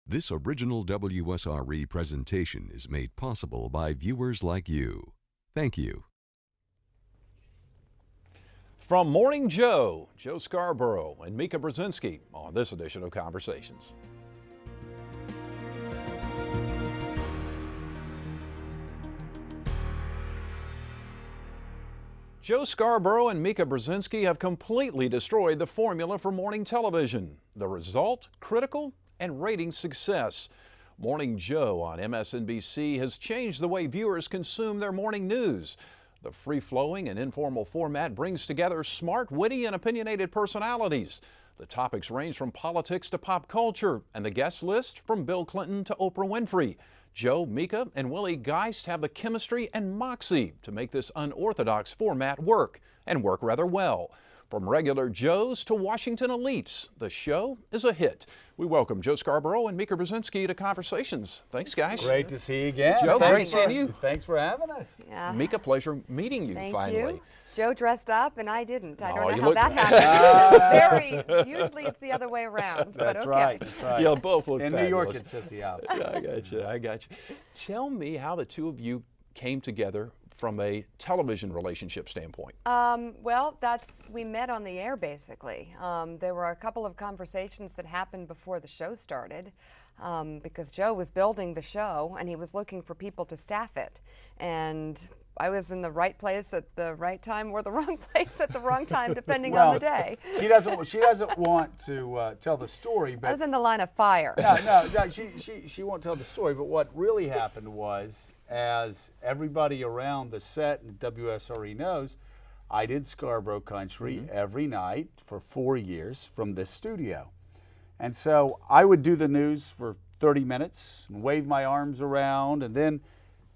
This original WSRE presentation is made possible by viewers like you. Thank you. From Morning Joe, Joe Scarborough and Mika Brzezinkski on this edition of Conversations. Joe Scarborough and Mika Brzezinkski have completely destroyed the formula for morning television. The result, critical and rating success. Morning Joe on MSNBC has changed the way viewers consume their morning news. The free-flowing and informal format brings together smart, witty, and opinionated personalities. The topics range from politics to pop culture, and the guest list from Bill Clinton to Oprah Winfrey. Joe, Mika, and Willie Geist have the chemistry and moxie to make this unorthodox format work, and work rather well. From regular Joes to Washington elites, the show is a hit. We welcome Joe Scarborough and Mika Brzezinkski to Conversations. Thanks, guys. Great to see you again. Joe, great seeing you. Thanks for having us. Yeah. Mika, pleasure meeting you finally. Thank you. Joe dressed up and I didn't. I Oh, don't you know how look- that happened. Usually it's the other way around. But That's okay. right. That's right. You both look In fabulous. New York, it's just the opposite. Yeah, I got you. Tell me how the two of you came together from a television relationship standpoint. Well, we met on the air basically. There were a couple of conversations that happened before the show started because Joe was building the show and he was looking for people to staff it. And I was in the right place at the right time or the wrong place at the wrong time, depending on the day. She doesn't want to tell the story, I but was in the line of fire. no, she won't tell the story. But what really happened was, as everybody around the set and WSRE knows, I did Scarborough Country every night for 4 years from this studio. And so I would do the news for 30 minutes and wave my arms around, and then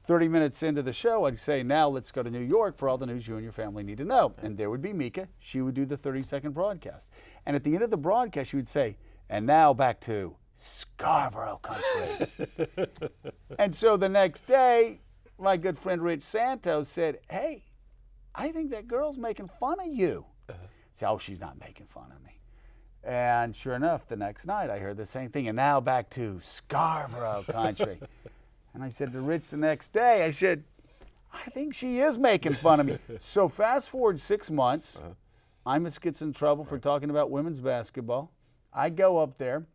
30 minutes into the show, I'd say, now let's go to New York for all the news you and your family need to know. And there would be Mika. She would do the 30-second broadcast. And at the end of the broadcast, she would say, and now back to Scarborough Country. And so the next day, my good friend Rich Santos said, hey, I think that girl's making fun of you. I said, oh, she's not making fun of me. And sure enough, the next night, I heard the same thing. And now back to Scarborough Country. And I said to Rich the next day, I said, I think she is making fun of me. So fast forward 6 months, Imus gets in trouble for talking about women's basketball. I go up there,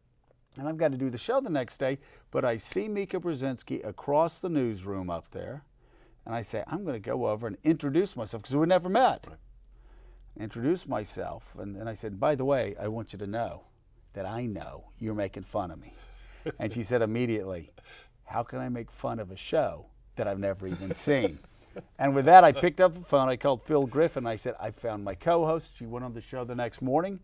and I've got to do the show the next day, but I see Mika Brzezinkski across the newsroom up there, and I say, I'm going to go over and introduce myself, because we never met. Introduce myself, and then I said, by the way, I want you to know that I know you're making fun of me. And she said immediately, how can I make fun of a show that I've never even seen? And with that, I picked up the phone. I called Phil Griffin. I said, I found my co-host. She went on the show the next morning.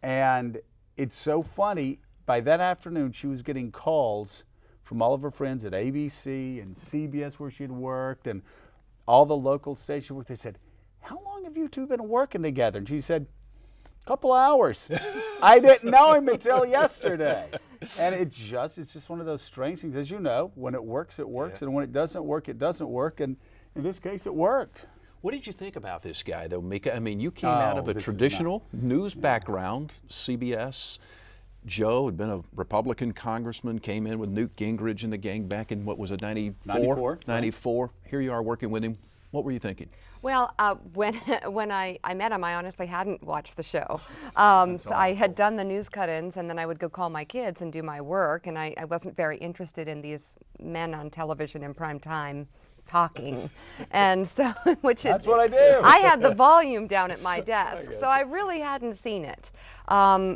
And it's so funny. By that afternoon, she was getting calls from all of her friends at ABC and CBS where she had worked and all the local stations where they said, how long have you two been working together? And she said, a couple hours. I didn't know him until yesterday. And it's just one of those strange things. As you know, when it works, it works. Yeah. And when it doesn't work, it doesn't work. And in this case, it worked. What did you think about this guy, though, Mika? I mean, you came out of a traditional news background, CBS. Joe had been a Republican congressman, came in with Newt Gingrich and the gang back in, what was it, 94? 94. Right. Here you are working with him. What were you thinking? Well, when I met him, I honestly hadn't watched the show. So I had done the news cut-ins, and then I would go call my kids and do my work, and I wasn't very interested in these men on television in prime time talking. And so, that's what I do. I had the volume down at my desk, so I really hadn't seen it.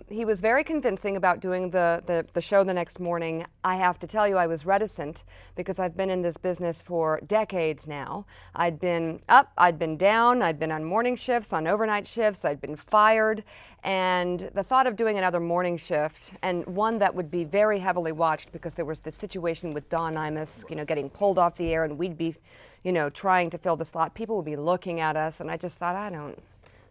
He was very convincing about doing the show the next morning. I have to tell you, I was reticent because I've been in this business for decades now. I'd been up, I'd been down, I'd been on morning shifts, on overnight shifts, I'd been fired, and the thought of doing another morning shift, and one that would be very heavily watched because there was this situation with Don Imus, getting pulled off the air, and we'd be, trying to fill the slot. People would be looking at us, and I just thought,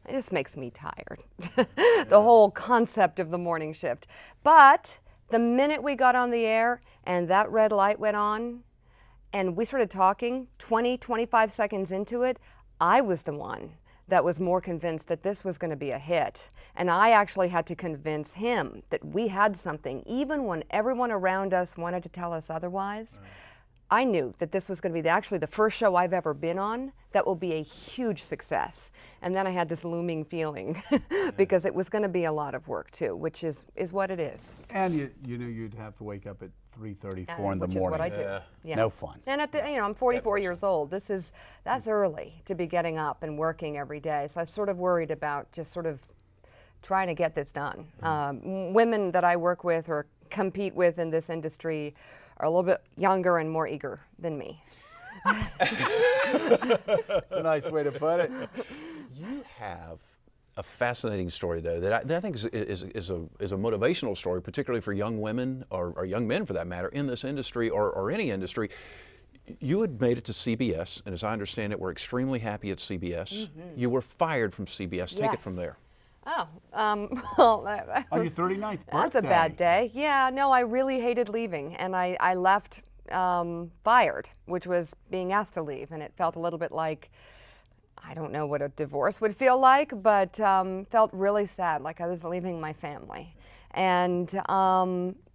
it just makes me tired. The whole concept of the morning shift. But the minute we got on the air and that red light went on and we started talking, 20, 25 seconds into it, I was the one that was more convinced that this was going to be a hit. And I actually had to convince him that we had something, even when everyone around us wanted to tell us otherwise. I knew that this was going to be actually the first show I've ever been on that will be a huge success. And then I had this looming feeling because it was going to be a lot of work too, which is what it is. And you knew you'd have to wake up at 3:34 in the morning. Which is what I do. Yeah. No fun. And I'm 44 years old. That's early to be getting up and working every day. So I was sort of worried about just sort of trying to get this done. Women that I work with or compete with in this industry are a little bit younger and more eager than me. That's a nice way to put it. You have a fascinating story, though, that I think is a motivational story, particularly for young women or young men, for that matter, in this industry or any industry. You had made it to CBS, and as I understand it, we're extremely happy at CBS. You were fired from CBS. Take it from there. Oh, well, On your 39th birthday. That's a bad day. Yeah, no, I really hated leaving, and I left fired, which was being asked to leave, and it felt a little bit like, I don't know what a divorce would feel like, but felt really sad, like I was leaving my family. And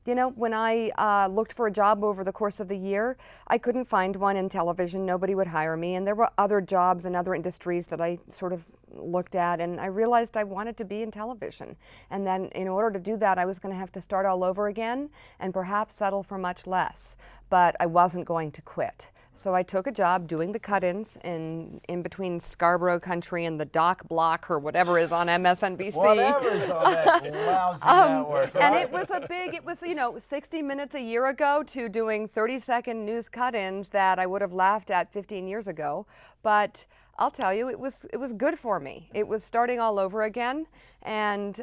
when I looked for a job over the course of the year, I couldn't find one in television. Nobody would hire me. And there were other jobs in other industries that I sort of looked at. And I realized I wanted to be in television. And then in order to do that, I was going to have to start all over again and perhaps settle for much less. But I wasn't going to quit. So I took a job doing the cut-ins in between Scarborough country and the dock block or whatever is on MSNBC. Whatever's on that lousy network. And it was 60 minutes a year ago to doing 30-second news cut-ins that I would have laughed at 15 years ago. But I'll tell you, it was good for me. It was starting all over again. And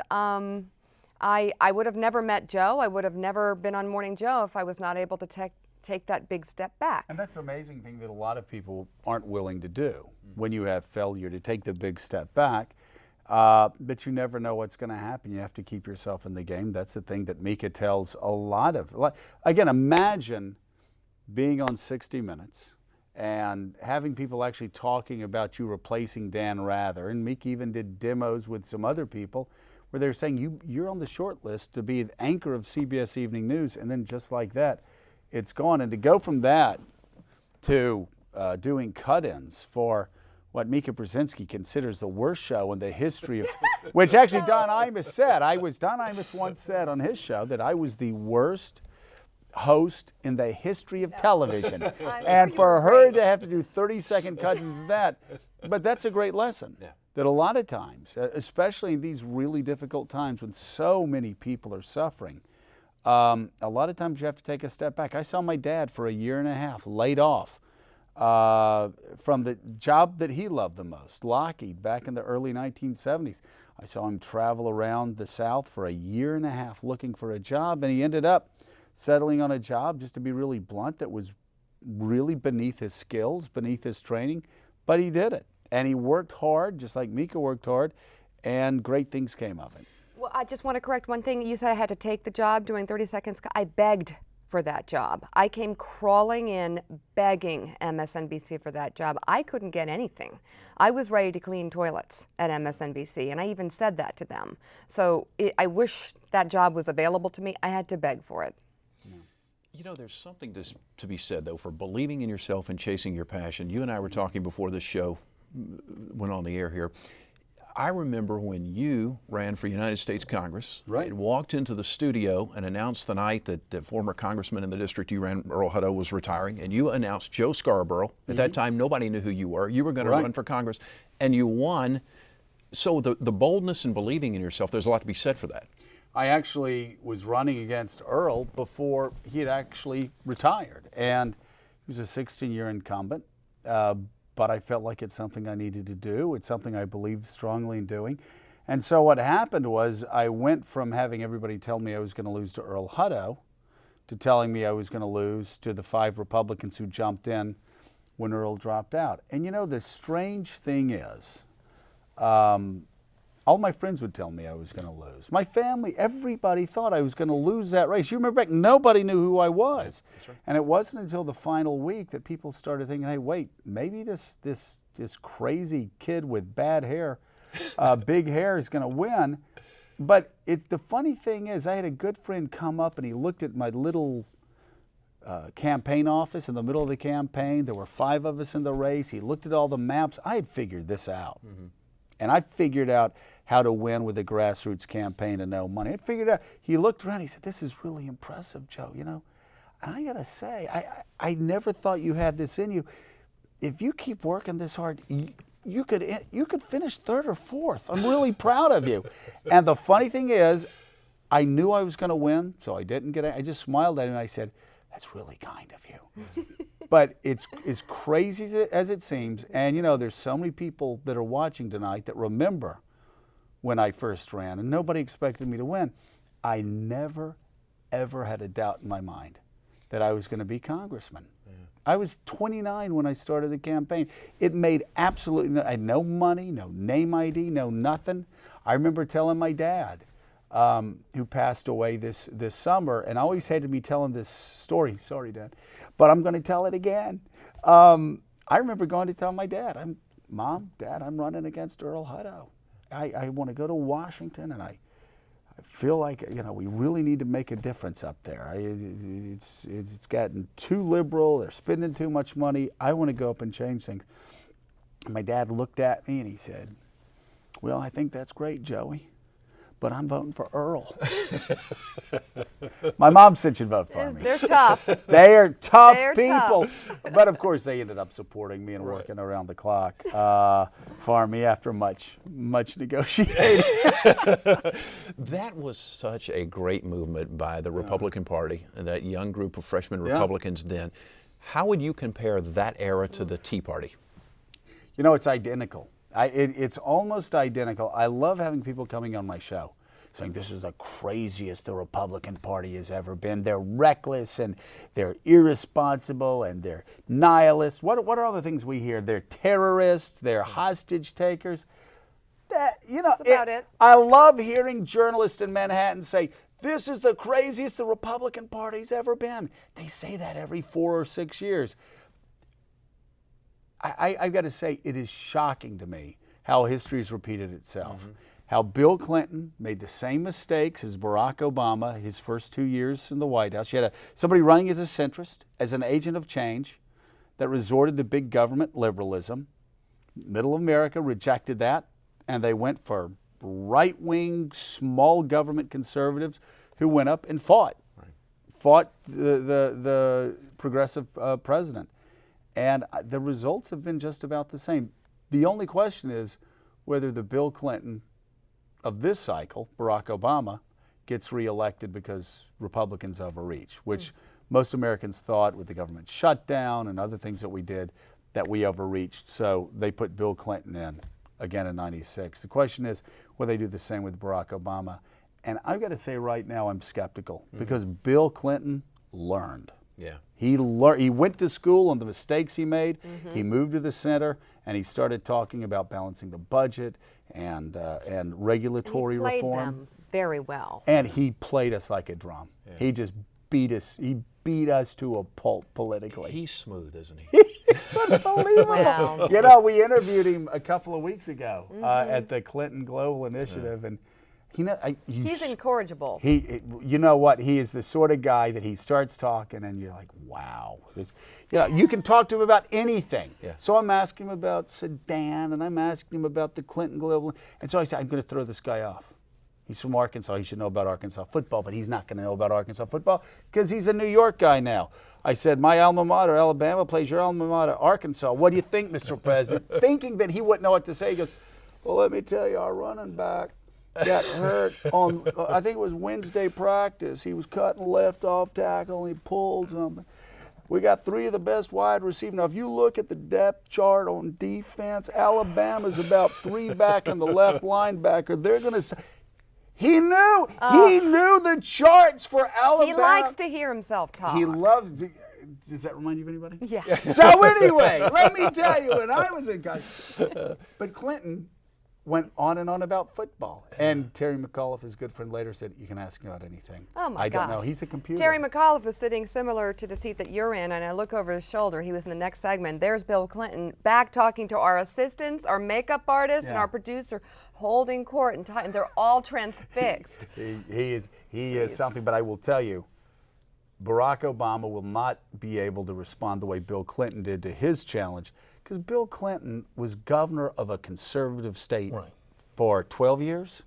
I would have never met Joe. I would have never been on Morning Joe if I was not able to take that big step back. And that's the amazing thing that a lot of people aren't willing to do when you have failure, to take the big step back. But you never know what's going to happen. You have to keep yourself in the game. That's the thing that Mika tells a lot of. Again, imagine being on 60 Minutes and having people actually talking about you replacing Dan Rather. And Mika even did demos with some other people where they're saying you're on the short list to be the anchor of CBS Evening News, and then just like that, it's gone. And to go from that to doing cut-ins for what Mika Brzezinkski considers the worst show in the history of, which actually Don Imus said. Don Imus once said on his show that I was the worst host in the history of television. And for her to have to do 30-second cut-ins of that, but that's a great lesson. That a lot of times, especially in these really difficult times when so many people are suffering, a lot of times you have to take a step back. I saw my dad for a year and a half laid off from the job that he loved the most, Lockheed, back in the early 1970s. I saw him travel around the South for a year and a half looking for a job, and he ended up settling on a job, just to be really blunt, that was really beneath his skills, beneath his training, but he did it. And he worked hard, just like Mika worked hard, and great things came of it. Well, I just want to correct one thing. You said I had to take the job doing 30 seconds. I begged for that job. I came crawling in begging MSNBC for that job. I couldn't get anything. I was ready to clean toilets at MSNBC, and I even said that to them. So I wish that job was available to me. I had to beg for it. There's something to be said, though, for believing in yourself and chasing your passion. You and I were talking before this show went on the air here. I remember when you ran for United States Congress, right, and walked into the studio and announced the night that the former congressman in the district you ran, Earl Hutto, was retiring, and you announced Joe Scarborough. At that time, nobody knew who you were. You were going to run for Congress, and you won. So the boldness and believing in yourself, there's a lot to be said for that. I actually was running against Earl before he had actually retired, and he was a 16-year incumbent. But I felt like it's something I needed to do. It's something I believed strongly in doing. And so what happened was I went from having everybody tell me I was going to lose to Earl Hutto to telling me I was going to lose to the 5 Republicans who jumped in when Earl dropped out. And the strange thing is, all my friends would tell me I was going to lose. My family, everybody thought I was going to lose that race. You remember back, nobody knew who I was. That's right. And it wasn't until the final week that people started thinking, hey, wait, maybe this crazy kid with bad hair, big hair is going to win. But the funny thing is, I had a good friend come up and he looked at my little campaign office in the middle of the campaign. There were 5 of us in the race. He looked at all the maps. I had figured this out. Mm-hmm. And I figured out how to win with a grassroots campaign and no money. I figured out, he looked around, he said, this is really impressive, Joe, you know. And I gotta say, I never thought you had this in you. If you keep working this hard, you could finish 3rd or 4th. I'm really proud of you. And the funny thing is, I knew I was gonna win, so I didn't I just smiled at him and I said, that's really kind of you. But it's as crazy as it seems, and you know, there's so many people that are watching tonight that remember when I first ran, and nobody expected me to win. I never, ever had a doubt in my mind that I was going to be congressman. Yeah. I was 29 when I started the campaign. It made absolutely I had no money, no name ID, no nothing. I remember telling my dad, who passed away this summer, and I always hated me telling this story. Sorry, Dad, but I'm going to tell it again. I remember going to tell my dad, Mom, Dad, I'm running against Earl Hutto. I want to go to Washington, and I feel like, you know, we really need to make a difference up there. It's gotten too liberal. They're spending too much money. I want to go up and change things. My dad looked at me and he said, well, I think that's great, Joey, but I'm voting for Earl. My mom said she'd vote for me. They're tough. They are tough people. Tough. But of course, they ended up supporting me and working around the clock for me after much negotiating. That was such a great movement by the Republican Party and that young group of freshman Republicans then. How would you compare that era to the Tea Party? You know, it's identical. It's almost identical. I love having people coming on my show saying this is the craziest the Republican Party has ever been. They're reckless and they're irresponsible and they're nihilists. What are all the things we hear? They're terrorists, they're hostage takers. That's about it. I love hearing journalists in Manhattan say, this is the craziest the Republican Party's ever been. They say that every 4 or 6 years. I've got to say, it is shocking to me how history has repeated itself. Mm-hmm. How Bill Clinton made the same mistakes as Barack Obama his first 2 years in the White House. You had somebody running as a centrist, as an agent of change, that resorted to big government liberalism. Middle America rejected that, and they went for right-wing, small government conservatives who went up and fought the progressive president. And the results have been just about the same. The only question is whether the Bill Clinton of this cycle, Barack Obama, gets reelected because Republicans overreach, which most Americans thought with the government shutdown and other things that we did that we overreached. So they put Bill Clinton in again in '96. The question is, will they do the same with Barack Obama? And I've got to say right now I'm skeptical because Bill Clinton learned. Yeah. He went to school on the mistakes he made. Mm-hmm. He moved to the center, and he started talking about balancing the budget and regulatory reform. He played them very well. And he played us like a drum. Yeah. He just beat us. He beat us to a pulp politically. He's smooth, isn't he? It's unbelievable. Wow. You know, we interviewed him a couple of weeks ago at the Clinton Global Initiative, and he's incorrigible. You know what? He is the sort of guy that he starts talking, and you're like, wow. You can talk to him about anything. Yeah. So I'm asking him about Sudan, and I'm asking him about the Clinton Global. And so I said, I'm going to throw this guy off. He's from Arkansas. He should know about Arkansas football, but he's not going to know about Arkansas football because he's a New York guy now. I said, my alma mater, Alabama, plays your alma mater, Arkansas. What do you think, Mr. President? Thinking that he wouldn't know what to say, he goes, well, let me tell you, our running back got hurt on, I think it was Wednesday practice. He was cutting left off tackle and he pulled something. We got 3 of the best wide receivers. Now, if you look at the depth chart on defense, Alabama's about 3 back and the left linebacker. They're going to say, he knew the charts for Alabama. He likes to hear himself talk. He loves to. Does that remind you of anybody? Yeah. So anyway, let me tell you, when I was in college, but Clinton, went on and on about football. And Terry McAuliffe, his good friend, later said, "You can ask me about anything." Oh my I gosh. don't know. He's a computer. Terry McAuliffe was sitting similar to the seat that you're in, and I look over his shoulder. He was in the next segment. There's Bill Clinton back talking to our assistants, our makeup artist, and our producer, holding court, and they're all transfixed. He is something. But I will tell you, Barack Obama will not be able to respond the way Bill Clinton did to his challenge, because Bill Clinton was governor of a conservative state for 12 years,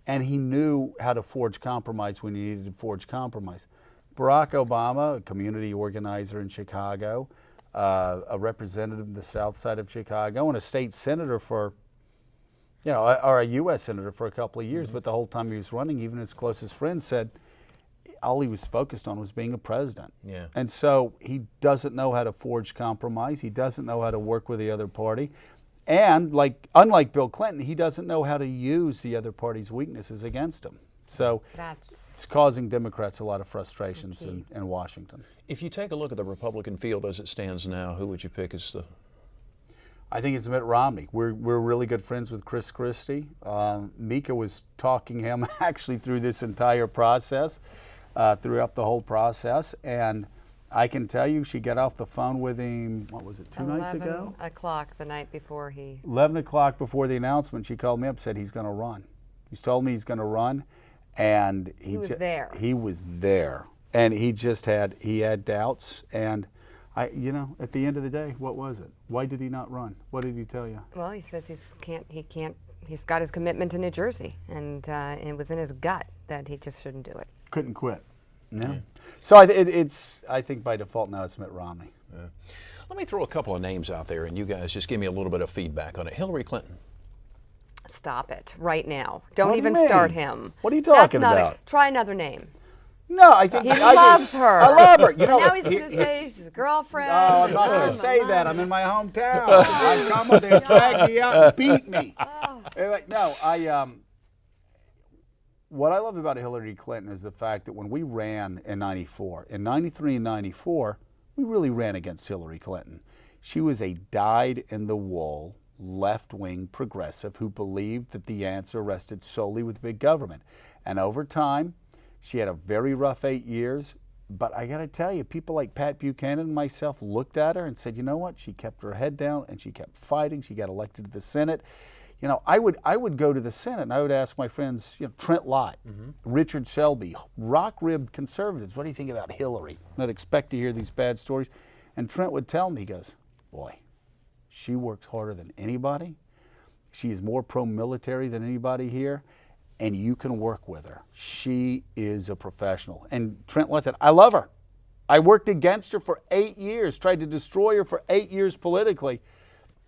and he knew how to forge compromise when he needed to forge compromise. Barack Obama, a community organizer in Chicago, a representative of the south side of Chicago, and a state senator for, or a U.S. senator for a couple of years, but the whole time he was running, even his closest friends said, all he was focused on was being a president. Yeah. And so he doesn't know how to forge compromise. He doesn't know how to work with the other party. And unlike Bill Clinton, he doesn't know how to use the other party's weaknesses against him. So it's causing Democrats a lot of frustrations in Washington. If you take a look at the Republican field as it stands now, who would you pick as the... I think it's Mitt Romney. We're really good friends with Chris Christie. Mika was talking him actually through this entire process. Throughout the whole process, and I can tell you she got off the phone with him, what was it, 2 nights ago? 11 o'clock the night before he... 11 o'clock before the announcement, she called me up and said he's going to run. He's told me he's going to run, and he was there. He was there, and he had doubts, and at the end of the day, what was it? Why did he not run? What did he tell you? Well, he says he's got his commitment to New Jersey, and it was in his gut that he just shouldn't do it. Couldn't quit. No. So I think by default now it's Mitt Romney. Yeah. Let me throw a couple of names out there, and you guys just give me a little bit of feedback on it. Hillary Clinton. Stop it right now. Don't What do you even mean? start him. What are you talking That's not about? Try another name. No, I think He loves her. I love her. Now he's going to say he's his girlfriend. Oh, I'm not going to say that. I'm in my hometown. I'm coming. They'll drag me out and beat me. What I love about Hillary Clinton is the fact that when we ran in 94, in 93 and 94, we really ran against Hillary Clinton. She was a dyed-in-the-wool, left-wing progressive who believed that the answer rested solely with big government. And over time, she had a very rough 8 years. But I got to tell you, people like Pat Buchanan and myself looked at her and said, you know what? She kept her head down and she kept fighting. She got elected to the Senate. I would go to the Senate and I would ask my friends, Trent Lott, Richard Shelby, rock-ribbed conservatives, what do you think about Hillary? I'd expect to hear these bad stories. And Trent would tell me, he goes, boy, she works harder than anybody. She is more pro-military than anybody here. And you can work with her. She is a professional. And Trent Lott said, I love her. I worked against her for 8 years, tried to destroy her for 8 years politically.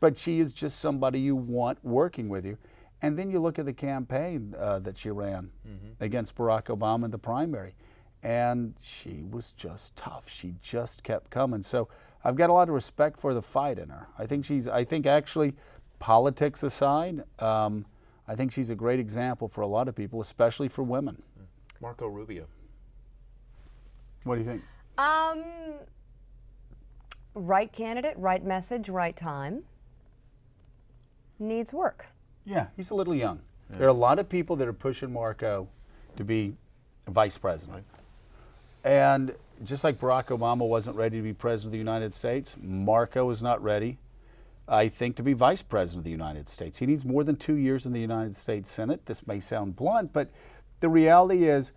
But she is just somebody you want working with you. And then you look at the campaign that she ran against Barack Obama in the primary. And she was just tough. She just kept coming. So I've got a lot of respect for the fight in her. I think actually, politics aside, I think she's a great example for a lot of people, especially for women. Marco Rubio. What do you think? Right candidate, right message, right time. Needs work. Yeah, he's a little young. Yeah. There are a lot of people that are pushing Marco to be vice president. And just like Barack Obama wasn't ready to be president of the United States, Marco is not ready, I think, to be vice president of the United States. He needs more than 2 years in the United States Senate. This may sound blunt, but the reality is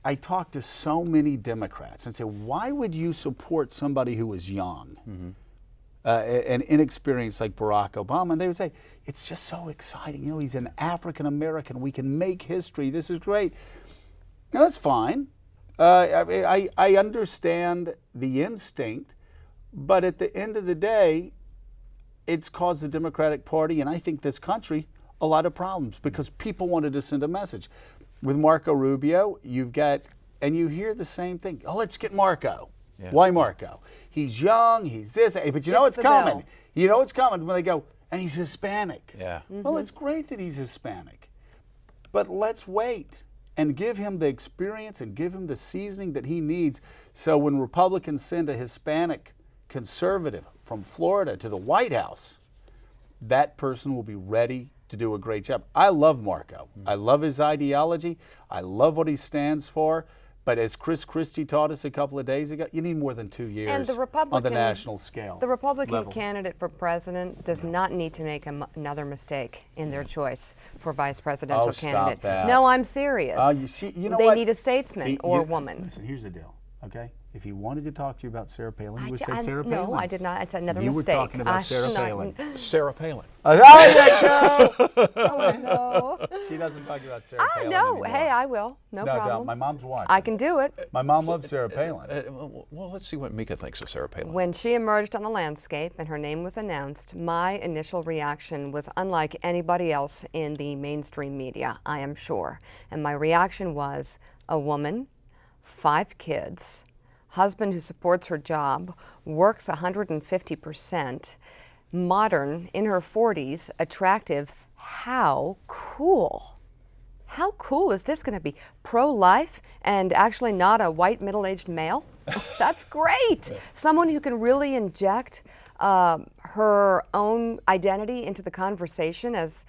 I talk to so many Democrats and say, why would you support somebody who is young and inexperienced like Barack Obama? And they would say, it's just so exciting. He's an African American. We can make history. This is great. Now, that's fine. I understand the instinct, but at the end of the day, it's caused the Democratic Party, and I think this country, a lot of problems because people wanted to send a message. With Marco Rubio, you've got, and you hear the same thing. Oh, let's get Marco. Yeah. Why Marco? He's young, he's this, but you know it's coming. Bill. You know it's coming when they go, and he's Hispanic. Yeah. Well, it's great that he's Hispanic, but let's wait and give him the experience and give him the seasoning that he needs so when Republicans send a Hispanic conservative from Florida to the White House, that person will be ready to do a great job. I love Marco. I love his ideology. I love what he stands for. But as Chris Christie taught us a couple of days ago, you need more than 2 years And the on the national scale. The Republican level. candidate for president does not need to make another mistake in their choice for vice presidential candidate. Stop that. No, I'm serious. You know they what? need a statesman or woman. Listen, here's the deal, okay? If he wanted to talk to you about Sarah Palin, he would I- say Sarah Palin. No, I did not. It's another You were mistake. talking about Sarah should not- Palin. Sarah Palin. There you go! Oh, no. She doesn't talk about Sarah Palin No, anymore. hey, I will. No No, problem. my mom's watching. I can do it. My mom loves Sarah Palin. Well, let's see what Mika thinks of Sarah Palin. When she emerged on the landscape and her name was announced, my initial reaction was unlike anybody else in the mainstream media, I am sure. And my reaction was a woman, 5 kids, husband who supports her job, works 150%, modern, in her 40s, attractive. How cool. How cool is this going to be? Pro-life and actually not a white middle-aged male? That's great. Someone who can really inject her own identity into the conversation as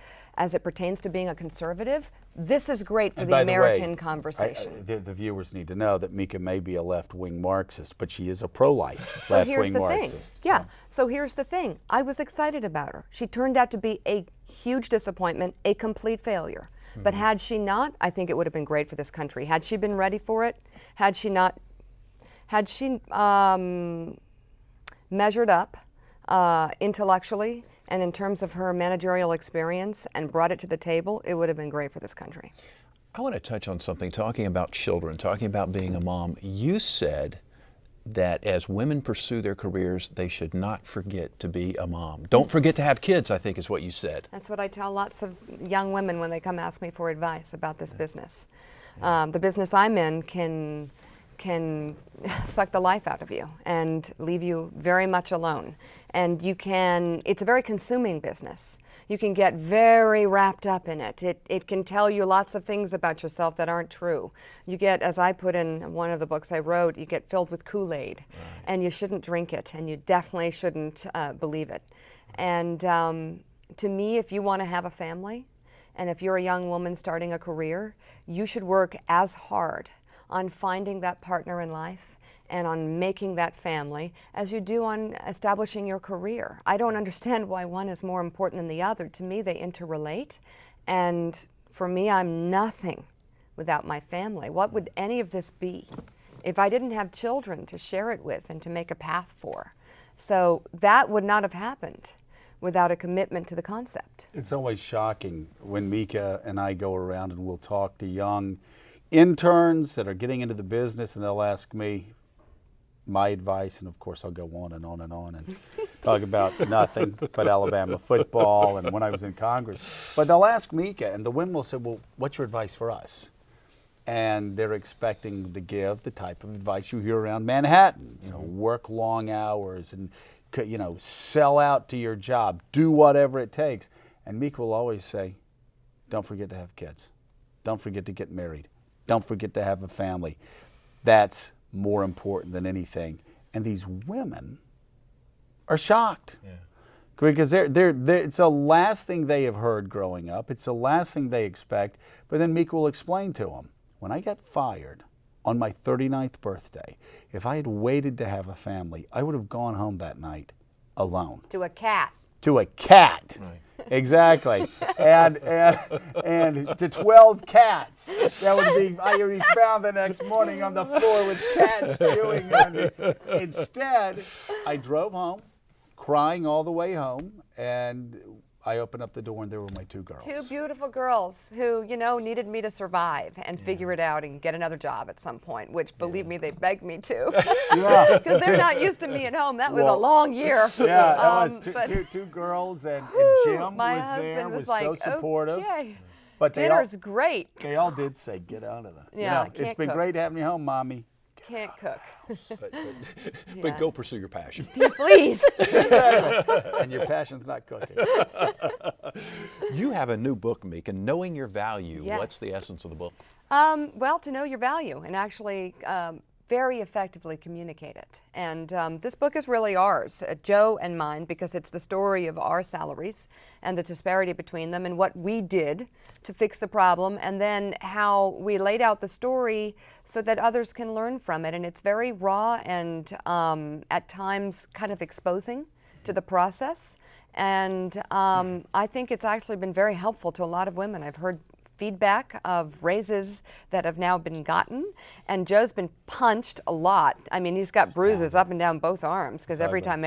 it pertains to being a conservative. This is great for And the by the way, American conversation. The viewers need to know that Mika may be a left-wing Marxist, but she is a pro-life So here's left-wing the Marxist. thing. Yeah. So here's the thing. I was excited about her. She turned out to be a huge disappointment, a complete failure. But had she not, I think it would have been great for this country. Had she been ready for it, had she measured up intellectually and in terms of her managerial experience and brought it to the table, it would have been great for this country. I want to touch on something, talking about children, talking about being a mom. You said that as women pursue their careers, they should not forget to be a mom. Don't forget to have kids, I think is what you said. That's what I tell lots of young women when they come ask me for advice about this business. The business I'm in can suck the life out of you and leave you very much alone. And it's a very consuming business. You can get very wrapped up in it. It can tell you lots of things about yourself that aren't true. You get, as I put in one of the books I wrote, you get filled with Kool-Aid. Right. And you shouldn't drink it, and you definitely shouldn't believe it. And to me, if you want to have a family, and if you're a young woman starting a career, you should work as hard on finding that partner in life and on making that family as you do on establishing your career. I don't understand why one is more important than the other. To me, they interrelate, and for me, I'm nothing without my family. What would any of this be if I didn't have children to share it with and to make a path for? So that would not have happened without a commitment to the concept. It's always shocking when Mika and I go around and we'll talk to young interns that are getting into the business, and they'll ask me my advice, and of course I'll go on and on and on and talk about nothing but Alabama football and when I was in Congress. But they'll ask Mika, and the women will say, well, what's your advice for us? And they're expecting to give the type of advice you hear around Manhattan, work long hours and, sell out to your job, do whatever it takes. And Mika will always say, don't forget to have kids. Don't forget to get married. Don't forget to have a family. That's more important than anything. And these women are shocked. Yeah. Because it's the last thing they have heard growing up. It's the last thing they expect. But then Mika will explain to them, when I got fired on my 39th birthday, if I had waited to have a family, I would have gone home that night alone. To a cat. To a cat. Right. Exactly. and to 12 cats. That would be, I would be found the next morning on the floor with cats chewing on me. Instead, I drove home, crying all the way home, and I opened up the door and there were my 2 girls. 2 beautiful girls who, needed me to survive and figure it out and get another job at some point, which, believe me, they begged me to. Because they're not used to me at home. That was a long year. Yeah, that was 2 girls, and Jim my was husband there, was so like, supportive. Okay. But dinner's great. They all did say, get out of there. Yeah, it's been great having you home, Mommy. Can't cook. But go pursue your passion. Please. And your passion's not cooking. You have a new book, Mika, Knowing Your Value. Yes. What's the essence of the book? Well, to know your value and actually very effectively communicate it. And this book is really ours, Joe and mine, because it's the story of our salaries and the disparity between them and what we did to fix the problem, and then how we laid out the story so that others can learn from it. And it's very raw and at times kind of exposing to the process. And I think it's actually been very helpful to a lot of women. I've heard feedback of raises that have now been gotten, and Joe's been punched a lot. I mean, he's got bruises up and down both arms because every time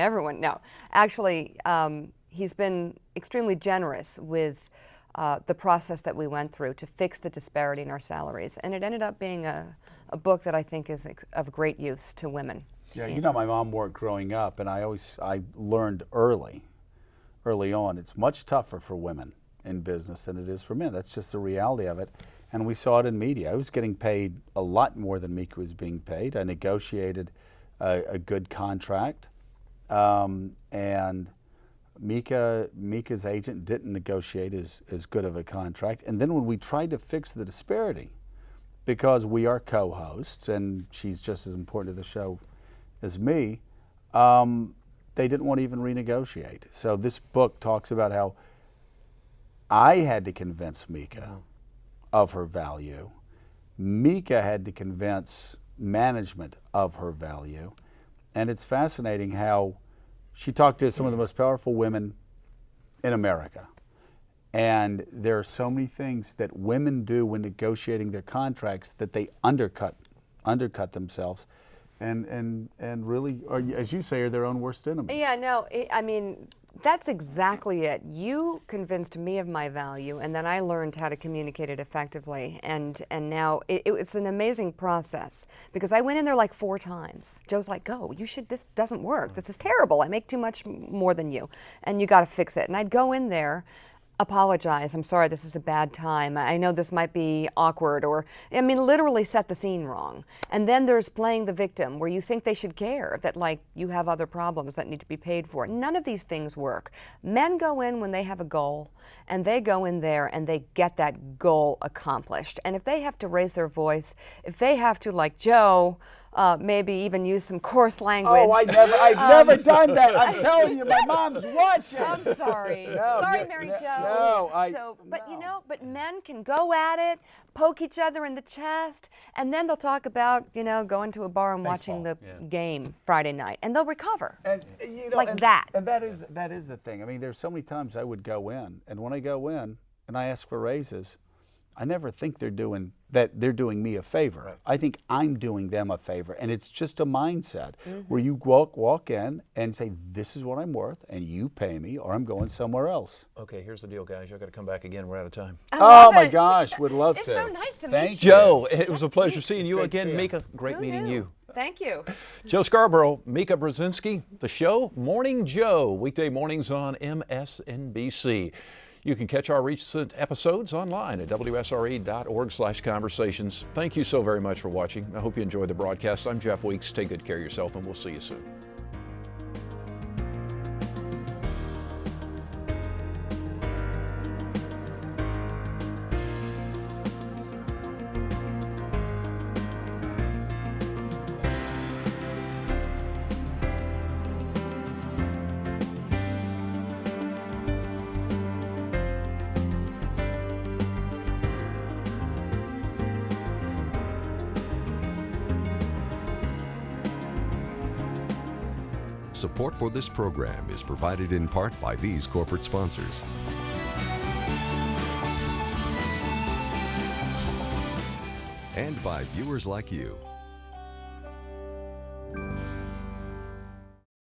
he's been extremely generous with the process that we went through to fix the disparity in our salaries, and it ended up being a book that I think is of great use to women. Yeah, you know, my mom worked growing up, and I learned early on, it's much tougher for women in business than it is for men. That's just the reality of it. And we saw it in media. I was getting paid a lot more than Mika was being paid. I negotiated a good contract, and Mika's agent didn't negotiate as good of a contract. And then when we tried to fix the disparity, because we are co-hosts and she's just as important to the show as me, they didn't want to even renegotiate. So this book talks about how I had to convince Mika of her value. Mika had to convince management of her value. And it's fascinating how she talked to some of the most powerful women in America. And there are so many things that women do when negotiating their contracts that they undercut themselves. And really, or as you say, are their own worst enemies. Yeah, no, I mean, that's exactly it. You convinced me of my value, and then I learned how to communicate it effectively. And now it's an amazing process, because I went in there like 4 times. Joe's like, "Go, this doesn't work. This is terrible. I make too much more than you, and you got to fix it." And I'd go in there, apologize, "I'm sorry, this is a bad time. I know this might be awkward," or, I mean, literally set the scene wrong. And then there's playing the victim, where you think they should care, that like you have other problems that need to be paid for. None of these things work. Men go in when they have a goal, and they go in there and they get that goal accomplished. And if they have to raise their voice, if they have to, like Joe, maybe even use some coarse language. Oh, I've never done that. I'm telling you, my mom's watching. I'm sorry. No, Sorry, Mary Jo. But men can go at it, poke each other in the chest, and then they'll talk about, going to a bar and watching the game Friday night, and they'll recover. And that. And that is the thing. I mean, there's so many times I would go in, and when I go in and I ask for raises, I never think they're doing me a favor. Right. I think I'm doing them a favor, and it's just a mindset where you walk in and say, "This is what I'm worth, and you pay me, or I'm going somewhere else." Okay, here's the deal, guys. Y'all got to come back again. We're out of time. Oh my gosh, would love to. It's so nice to Thank meet you. Joe, it was a pleasure seeing you great to again. see you. Mika, great meeting you. Thank you. Joe Scarborough, Mika Brzezinkski, the show Morning Joe, weekday mornings on MSNBC. You can catch our recent episodes online at WSRE.org/conversations. Thank you so very much for watching. I hope you enjoyed the broadcast. I'm Jeff Weeks. Take good care of yourself, and we'll see you soon. Support for this program is provided in part by these corporate sponsors. And by viewers like you.